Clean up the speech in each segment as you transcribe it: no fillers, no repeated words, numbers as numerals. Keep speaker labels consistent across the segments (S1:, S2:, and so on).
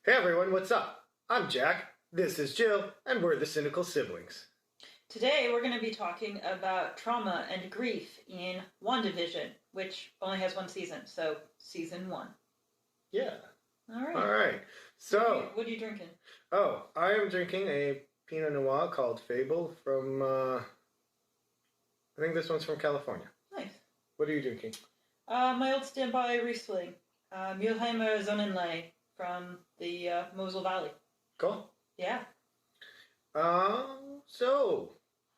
S1: Hey everyone, what's up? I'm Jack, this is Jill, and we're the Cynical Siblings.
S2: Today we're going to be talking about trauma and grief in WandaVision, which only has one season, so season one.
S1: Yeah.
S2: All right.
S1: Alright. So,
S2: what are you drinking?
S1: I am drinking a Pinot Noir called Fable from, I think this one's from California.
S2: Nice.
S1: What are you drinking?
S2: My old standby Riesling, Mülheimer Sonnenlei from the Mosel Valley.
S1: Cool.
S2: Yeah.
S1: So,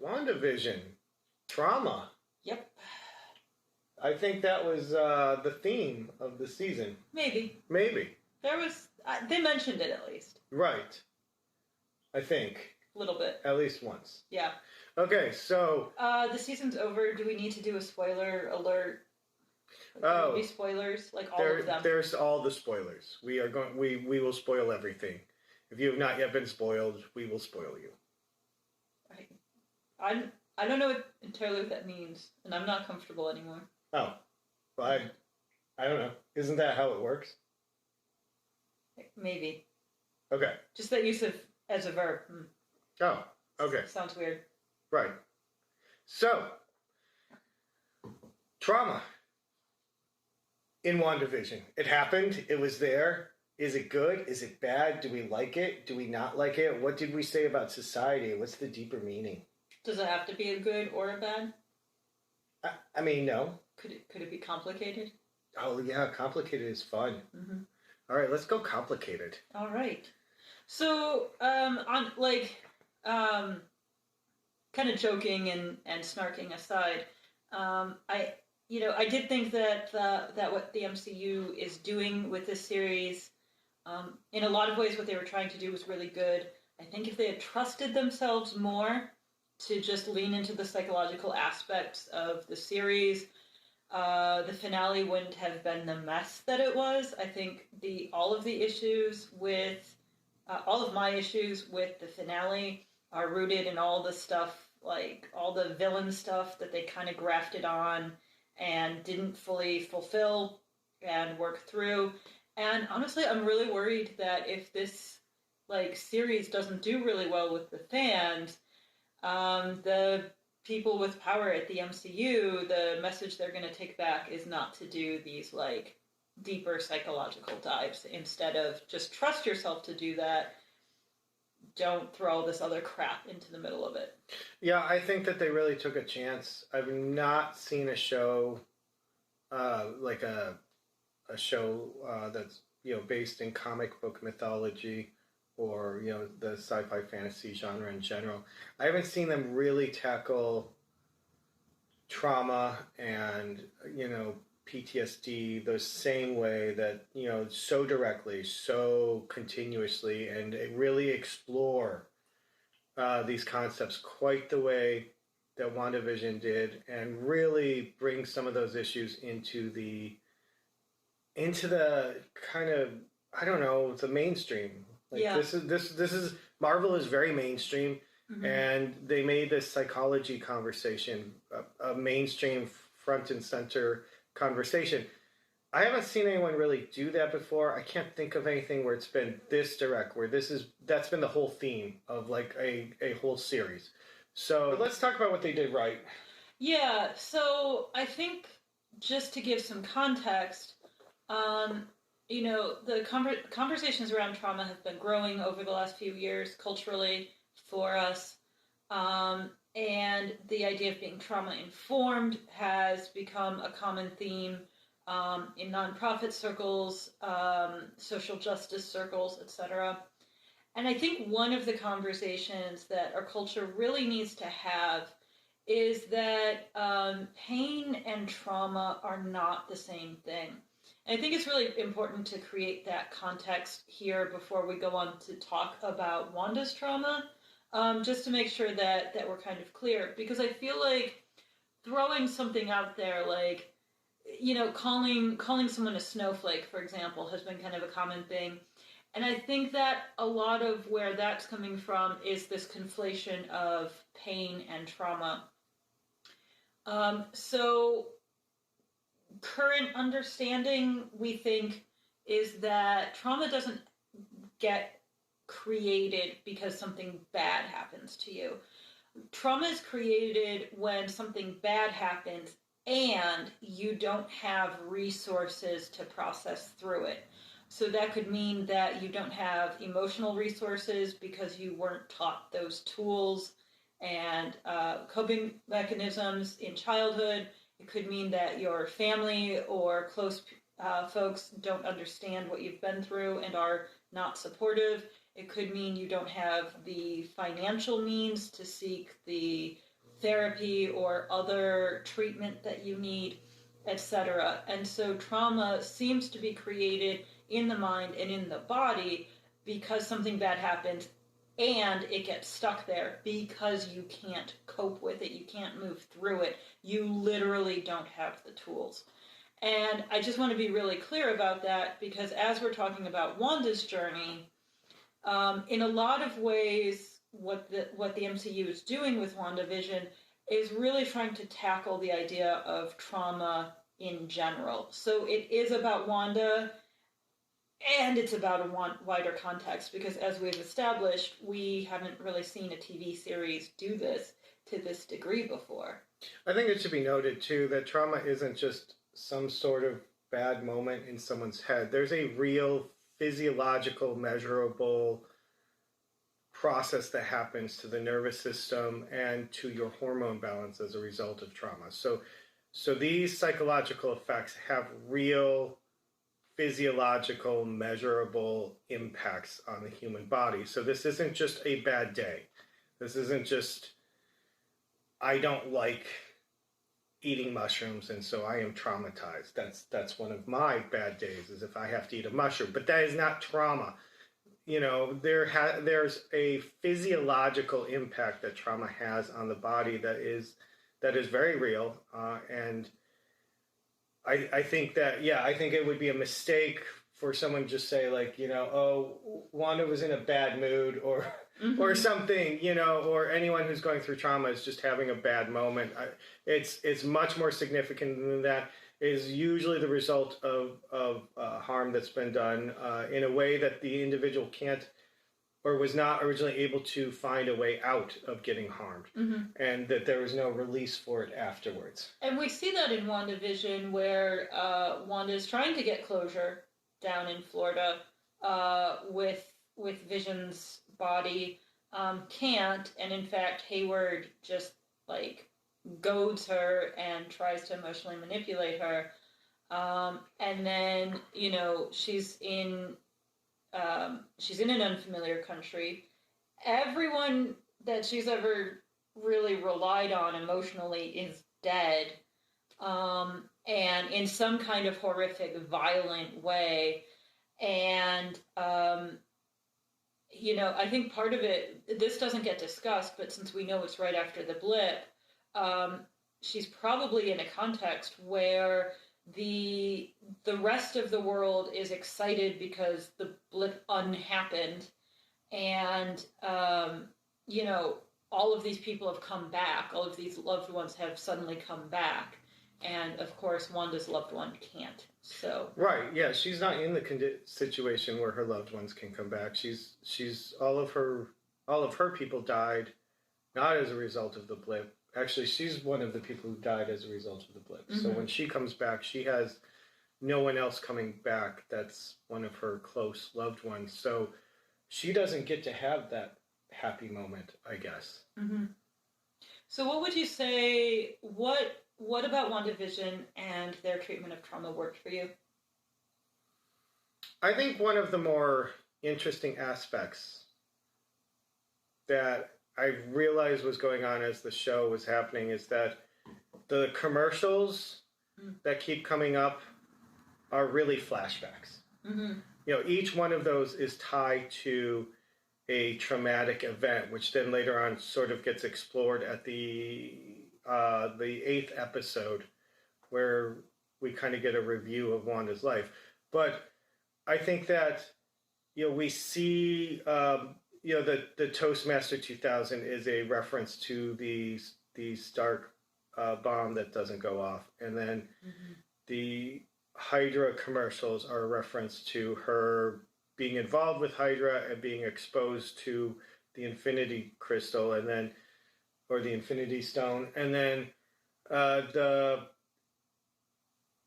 S1: WandaVision. Trauma.
S2: Yep.
S1: I think that was the theme of the season.
S2: Maybe.
S1: Maybe.
S2: They mentioned it at least.
S1: Right. I think.
S2: A little bit.
S1: At least once.
S2: Yeah.
S1: Okay, so...
S2: the season's over. Do we need to do a spoiler alert?
S1: Oh.
S2: Will be spoilers, like all of them.
S1: There's all the spoilers. We will spoil everything. If you have not yet been spoiled, we will spoil you.
S2: I don't know entirely what that means, and I'm not comfortable anymore.
S1: Oh, well, I don't know. Isn't that how it works?
S2: Maybe.
S1: Okay.
S2: Just that use of as a verb.
S1: Oh, okay.
S2: Sounds weird.
S1: Right. So, trauma in WandaVision. It happened. It was there. Is it good? Is it bad? Do we like it? Do we not like it? What did we say about society? What's the deeper meaning?
S2: Does it have to be a good or a bad?
S1: I mean, no.
S2: Could it be complicated?
S1: Oh, yeah. Complicated is fun.
S2: Mm-hmm.
S1: All right, let's go complicated.
S2: All right. So, kind of joking and snarking aside, I did think that what the MCU is doing with this series, in a lot of ways, what they were trying to do was really good. I think if they had trusted themselves more to just lean into the psychological aspects of the series, the finale wouldn't have been the mess that it was. I think all of my issues with the finale are rooted in all the stuff, like all the villain stuff that they kind of grafted on and didn't fully fulfill and work through. And honestly, I'm really worried that if this series doesn't do really well with the fans, the people with power at the MCU, the message they're going to take back is not to do these deeper psychological dives. Instead of just trust yourself to do that, don't throw all this other crap into the middle of it.
S1: Yeah, I think that they really took a chance. I've not seen a show like a show that's based in comic book mythology or the sci-fi fantasy genre in general. I haven't seen them really tackle trauma and PTSD the same way that so directly, so continuously, and really explore these concepts quite the way that WandaVision did, and really bring some of those issues into the kind of, I don't know, the mainstream. This is Marvel is very mainstream, mm-hmm. and they made this psychology conversation a mainstream front and center conversation. I haven't seen anyone really do that before. I can't think of anything where it's been this direct, where that's been the whole theme of a whole series. So let's talk about what they did right.
S2: Yeah, so I think just to give some context, the conversations around trauma have been growing over the last few years culturally for us. And the idea of being trauma-informed has become a common theme in nonprofit circles, social justice circles, etc. And I think one of the conversations that our culture really needs to have is that pain and trauma are not the same thing. And I think it's really important to create that context here before we go on to talk about Wanda's trauma, just to make sure that we're kind of clear. Because I feel like throwing something out there calling someone a snowflake, for example, has been kind of a common thing. And I think that a lot of where that's coming from is this conflation of pain and trauma. So current understanding, we think, is that trauma doesn't get created because something bad happens to you. Trauma is created when something bad happens and you don't have resources to process through it. So that could mean that you don't have emotional resources because you weren't taught those tools and coping mechanisms in childhood. It could mean that your family or close folks don't understand what you've been through and are not supportive. It could mean you don't have the financial means to seek the therapy or other treatment that you need, etc. And so trauma seems to be created in the mind and in the body because something bad happened and it gets stuck there because you can't cope with it, you can't move through it, you literally don't have the tools. And I just want to be really clear about that because as we're talking about Wanda's journey, in a lot of ways, what the MCU is doing with WandaVision is really trying to tackle the idea of trauma in general. So it is about Wanda, and it's about a wider context, because as we've established, we haven't really seen a TV series do this to this degree before.
S1: I think it should be noted, too, that trauma isn't just some sort of bad moment in someone's head. There's a real physiological, measurable process that happens to the nervous system and to your hormone balance as a result of trauma. So these psychological effects have real physiological, measurable impacts on the human body. So this isn't just a bad day. This isn't just, I don't like eating mushrooms and so I am traumatized. That's one of my bad days, is if I have to eat a mushroom. But that is not trauma. You know, there's a physiological impact that trauma has on the body that is very real, and I think that, I think it would be a mistake for someone to just say, like, you know, oh, Wanda was in a bad mood, or or something, you know, or anyone who's going through trauma is just having a bad moment. It's much more significant than that. It is usually the result of harm that's been done in a way that the individual can't or was not originally able to find a way out of getting harmed, and that there was no release for it afterwards.
S2: And we see that in WandaVision, where Wanda is trying to get closure down in Florida with Vision's body, can't, and in fact Hayward just like goads her and tries to emotionally manipulate her, and then, you know, she's in an unfamiliar country. Everyone that she's ever really relied on emotionally is dead, and in some kind of horrific, violent way. And you know, I think part of it, this doesn't get discussed, but since we know it's right after the blip, she's probably in a context where the rest of the world is excited because the blip unhappened, and you know, all of these people have come back, all of these loved ones have suddenly come back, and of course Wanda's loved one can't. So
S1: right, yeah, she's not in the situation where her loved ones can come back. She's all of her people died not as a result of the blip. Actually, she's one of the people who died as a result of the blip. So when she comes back, she has no one else coming back that's one of her close loved ones. So she doesn't get to have that happy moment, I guess.
S2: So what would you say, what about WandaVision and their treatment of trauma worked for you?
S1: I think one of the more interesting aspects that I realized was going on as the show was happening is that the commercials that keep coming up are really flashbacks. You know, each one of those is tied to a traumatic event, which then later on sort of gets explored at the 8th episode, where we kind of get a review of Wanda's life. But I think that, you know, we see, you know, the Toastmaster 2000 is a reference to the Stark bomb that doesn't go off, and then the Hydra commercials are a reference to her being involved with Hydra and being exposed to the Infinity Crystal, and then, or the Infinity Stone, and then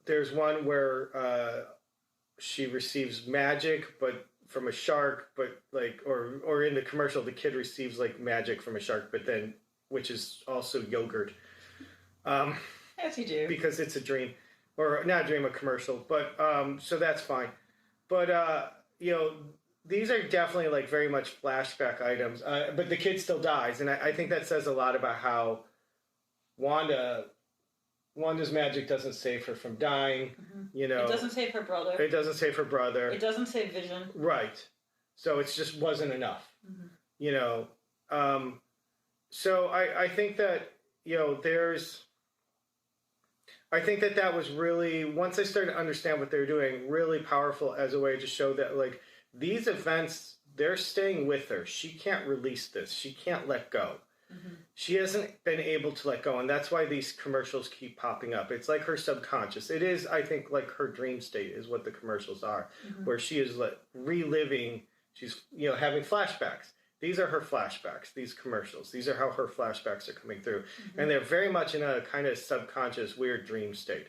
S1: there's one where she receives magic, but from a shark, but like, or in the commercial, the kid receives like magic from a shark, but then, which is also yogurt.
S2: As you do.
S1: Because it's a dream, or not a dream, a commercial. But so that's fine. But you know, these are definitely like very much flashback items. But the kid still dies, and I think that says a lot about how Wanda's magic doesn't save her from dying. You know,
S2: it doesn't save her brother.
S1: It doesn't save her brother.
S2: It doesn't save Vision.
S1: Right. So it just wasn't enough. You know. So I think that, you know, I think that was really, once I started to understand what they were doing, really powerful as a way to show that, like, these events, they're staying with her. She can't release this. She can't let go. She hasn't been able to let go, and that's why these commercials keep popping up. It's like her subconscious. It is, I think, like her dream state is what the commercials are, where she is like reliving, she's, you know, having flashbacks. These are her flashbacks, these commercials. These are how her flashbacks are coming through. And they're very much in a kind of subconscious, weird dream state.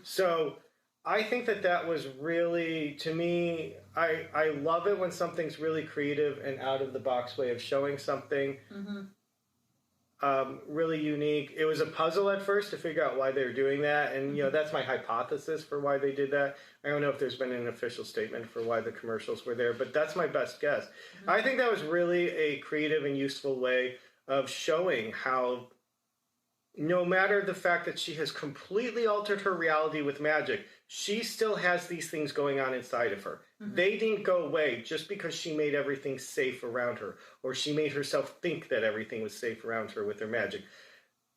S1: So I think that was really, to me, I love it when something's really creative and out of the box way of showing something. Really unique. It was a puzzle at first to figure out why they were doing that, and you know, that's my hypothesis for why they did that. I don't know if there's been an official statement for why the commercials were there, but that's my best guess. I think that was really a creative and useful way of showing how, no matter the fact that she has completely altered her reality with magic, she still has these things going on inside of her. They didn't go away just because she made everything safe around her, or she made herself think that everything was safe around her with her magic.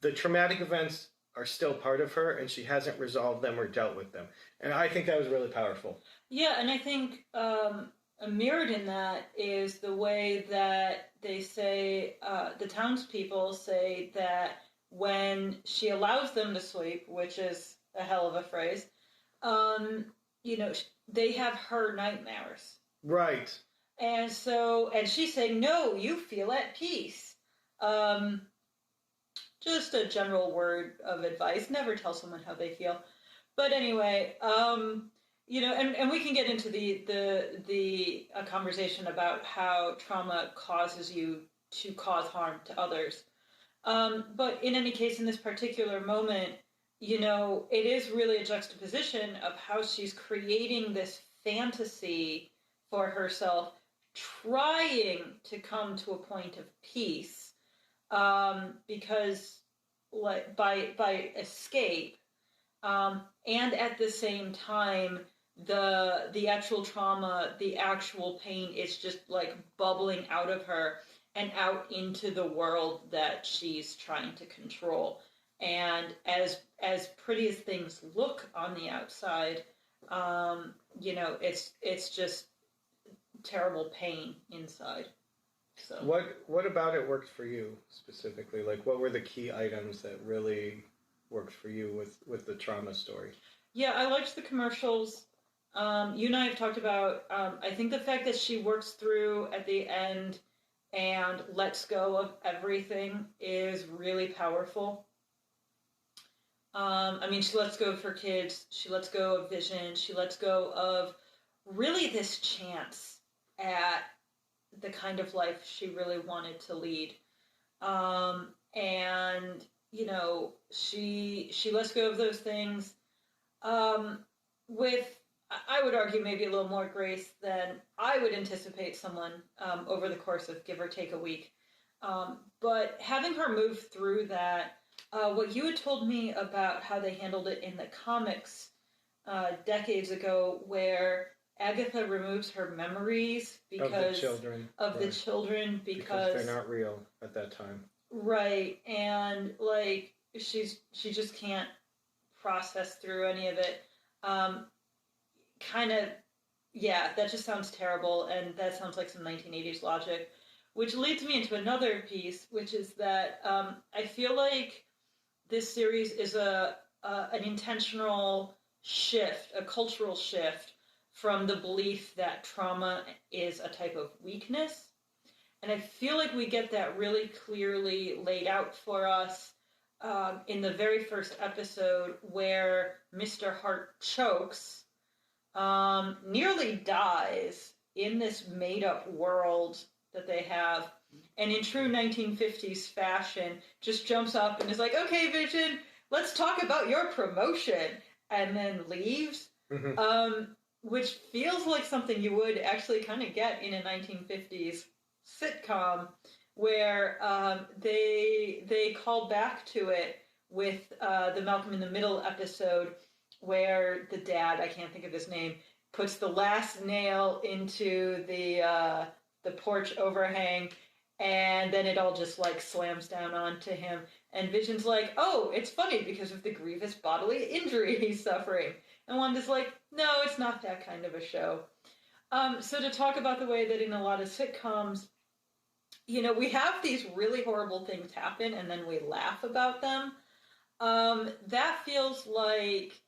S1: The traumatic events are still part of her, and she hasn't resolved them or dealt with them. And I think that was really powerful.
S2: Yeah, and I think mirrored in that is the way that they say, the townspeople say that when she allows them to sweep, which is a hell of a phrase, you know, they have her nightmares.
S1: Right.
S2: And so, and she's saying, no, you feel at peace. Just a general word of advice. Never tell someone how they feel. But anyway, you know, and we can get into the conversation about how trauma causes you to cause harm to others. But in any case, in this particular moment, you know, it is really a juxtaposition of how she's creating this fantasy for herself, trying to come to a point of peace, because like by escape, and at the same time, the actual trauma, the actual pain is just like bubbling out of her and out into the world that she's trying to control. And as pretty as things look on the outside, you know, it's just terrible pain inside. So
S1: what about it worked for you specifically? Like, what were the key items that really worked for you with the trauma story?
S2: Yeah, I liked the commercials. You and I have talked about, I think the fact that she works through at the end and lets go of everything is really powerful. I mean, she lets go of her kids, she lets go of Vision, she lets go of really this chance at the kind of life she really wanted to lead. And, you know, she lets go of those things with, I would argue, maybe a little more grace than I would anticipate someone over the course of give or take a week. But having her move through that, what you had told me about how they handled it in the comics decades ago, where Agatha removes her memories because of the children because
S1: they're not real at that time.
S2: Right, and like she just can't process through any of it. Kind of, yeah, that just sounds terrible, and that sounds like some 1980s logic, which leads me into another piece, which is that I feel like this series is an intentional shift, a cultural shift from the belief that trauma is a type of weakness. And I feel like we get that really clearly laid out for us in the very first episode, where Mr. Hart chokes, nearly dies in this made-up world that they have, and in true 1950s fashion, just jumps up and is like, "Okay, Vision, let's talk about your promotion," and then leaves. Which feels like something you would actually kind of get in a 1950s sitcom, where they call back to it with the Malcolm in the Middle episode, where the dad, I can't think of his name, puts the last nail into the porch overhang, and then it all just like slams down onto him. And Vision's like, "Oh, it's funny because of the grievous bodily injury he's suffering." And Wanda's like, "No, it's not that kind of a show." So to talk about the way that in a lot of sitcoms, we have these really horrible things happen and then we laugh about them. That feels like,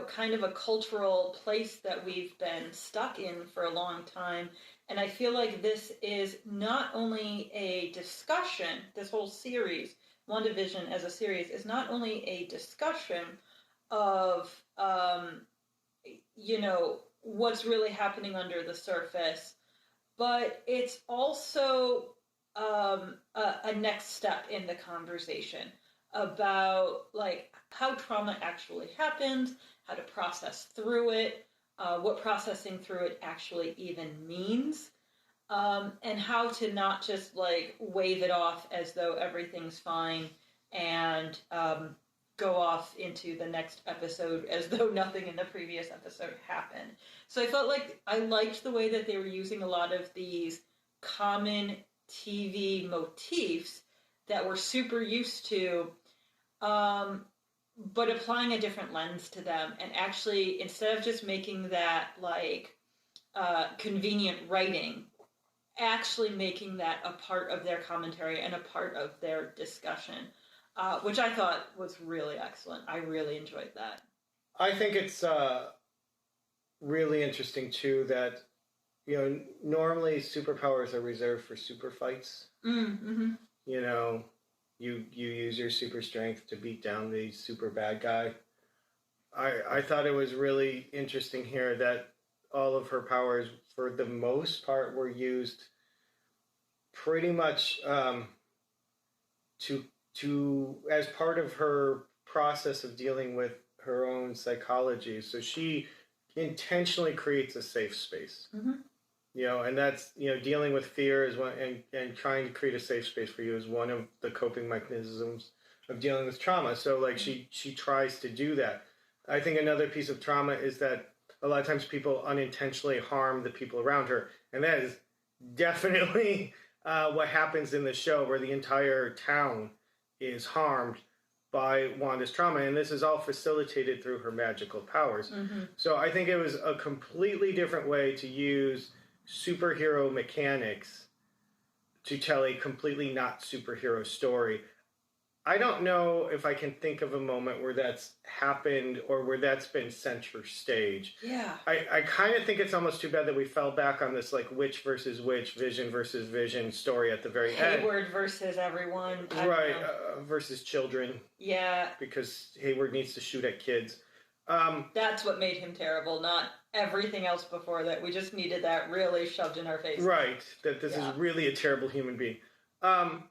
S2: kind of a cultural place that we've been stuck in for a long time. And I feel like this is not only a discussion, this whole series, WandaVision as a series, is not only a discussion of, what's really happening under the surface, but it's also a next step in the conversation about like how trauma actually happens, how to process through it, what processing through it actually even means, and how to not just like wave it off as though everything's fine and go off into the next episode as though nothing in the previous episode happened. So I felt like I liked the way that they were using a lot of these common TV motifs that we're super used to, but applying a different lens to them, and actually, instead of just making that like convenient writing, actually making that a part of their commentary and a part of their discussion, which I thought was really excellent. I really enjoyed that.
S1: I think it's really interesting too that normally superpowers are reserved for super fights.
S2: Mm-hmm.
S1: You use your super strength to beat down the super bad guy. I thought it was really interesting here that all of her powers, for the most part, were used pretty much to as part of her process of dealing with her own psychology. So she intentionally creates a safe space.
S2: Mm-hmm.
S1: And that's, dealing with fear is one, and trying to create a safe space for you is one of the coping mechanisms of dealing with trauma. So like she tries to do that. I think another piece of trauma is that a lot of times people unintentionally harm the people around her. And that is definitely what happens in the show, where the entire town is harmed by Wanda's trauma. And this is all facilitated through her magical powers.
S2: Mm-hmm.
S1: So I think it was a completely different way to use superhero mechanics to tell a completely not superhero story. I don't know if I can think of a moment where that's happened or where that's been center stage.
S2: Yeah.
S1: I kind of think it's almost too bad that we fell back on this like witch versus witch, Vision versus Vision story at the very end.
S2: Hayward versus everyone.
S1: Right, versus children.
S2: Yeah.
S1: Because Hayward needs to shoot at kids.
S2: That's what made him terrible, not everything else before that. We just needed that really shoved in our face.
S1: Right, that this is really a terrible human being. I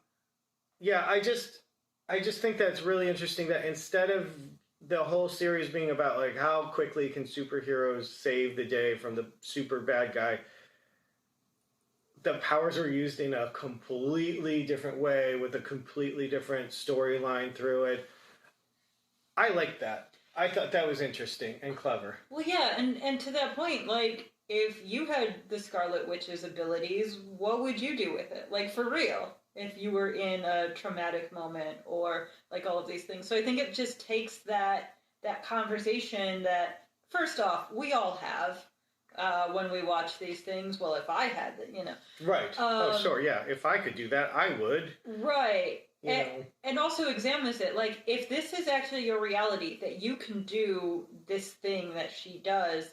S1: just think that's really interesting that instead of the whole series being about like how quickly can superheroes save the day from the super bad guy, the powers are used in a completely different way with a completely different storyline through it. I like that. I thought that was interesting and clever.
S2: Well, yeah, and to that point, like, if you had the Scarlet Witch's abilities, what would you do with it? Like, for real, if you were in a traumatic moment or, like, all of these things. So I think it just takes that conversation that, first off, we all have when we watch these things. Well, if I had that,
S1: Right. Sure, yeah. If I could do that, I would.
S2: Right. And also examines it. Like, if this is actually your reality, that you can do this thing that she does,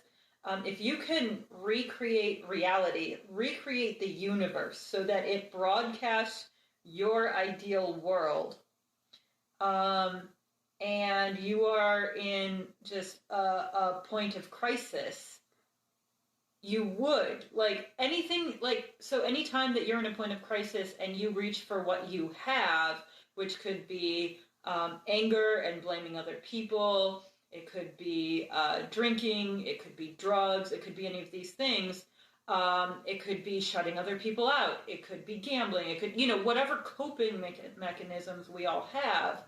S2: If you can recreate reality, recreate the universe so that it broadcasts your ideal world, and you are in just a point of crisis, you would, like, anything, like, so anytime that you're in a point of crisis and you reach for what you have, which could be anger and blaming other people, it could be drinking, it could be drugs, it could be any of these things. It could be shutting other people out. It could be gambling. It could, whatever coping mechanisms we all have,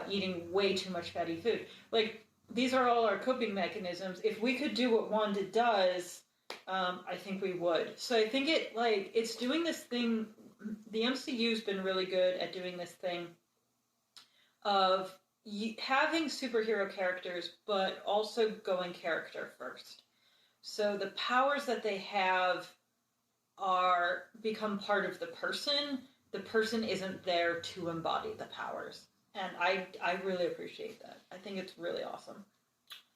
S2: eating way too much fatty food. Like, these are all our coping mechanisms. If we could do what Wanda does, I think we would. So I think it's doing this thing. The MCU's been really good at doing this thing of having superhero characters, but also going character first. So the powers that they have become part of the person. The person isn't there to embody the powers. And I really appreciate that. I think it's really awesome.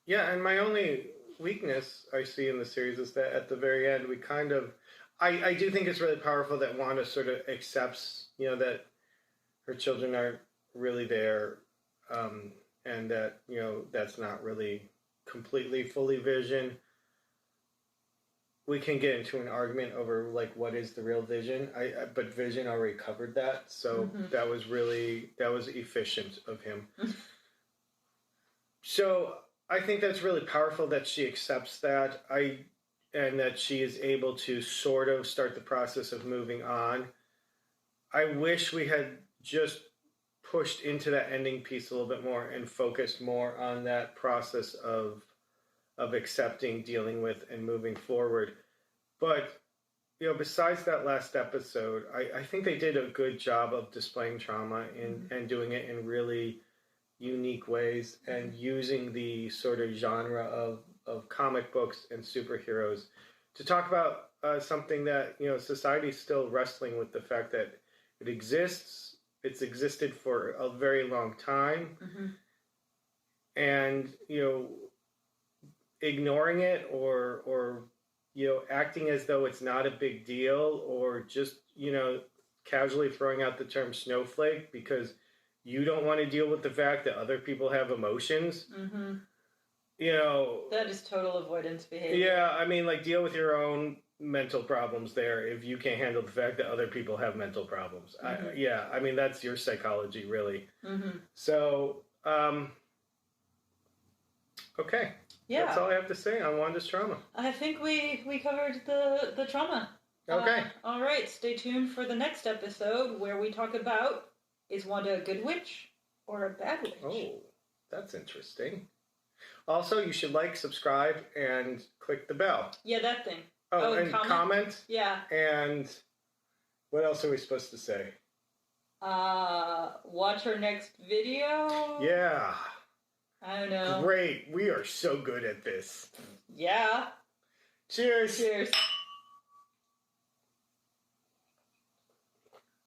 S1: Yeah, and my only weakness I see in the series is that at the very end, we kind of... I do think it's really powerful that Wanda sort of accepts, that her children aren't really there, and that, that's not really completely fully Vision. We can get into an argument over, like, what is the real Vision, but Vision already covered that, so that was efficient of him. So I think that's really powerful that she accepts that, and that she is able to sort of start the process of moving on. I wish we had just pushed into that ending piece a little bit more and focused more on that process of accepting, dealing with, and moving forward. But, besides that last episode, I think they did a good job of displaying trauma and doing it in really unique ways and using the sort of genre of comic books and superheroes to talk about something that, society's still wrestling with, the fact that it exists, it's existed for a very long time, and, ignoring it or acting as though it's not a big deal, or just, casually throwing out the term snowflake because you don't want to deal with the fact that other people have emotions.
S2: That is total avoidance behavior.
S1: Yeah, I mean, like, deal with your own mental problems there if you can't handle the fact that other people have mental problems. I mean, that's your psychology, really. So, okay. Yeah. That's all I have to say on Wanda's trauma.
S2: I think we covered the trauma.
S1: Okay.
S2: All right, stay tuned for the next episode where we talk about, is Wanda a good witch or a bad witch?
S1: Oh, that's interesting. Also, you should like, subscribe, and click the bell.
S2: Yeah, that thing.
S1: Oh, and comment.
S2: Yeah.
S1: And what else are we supposed to say?
S2: Watch our next video?
S1: Yeah.
S2: I don't know.
S1: Great. We are so good at this.
S2: Yeah.
S1: Cheers.
S2: Cheers.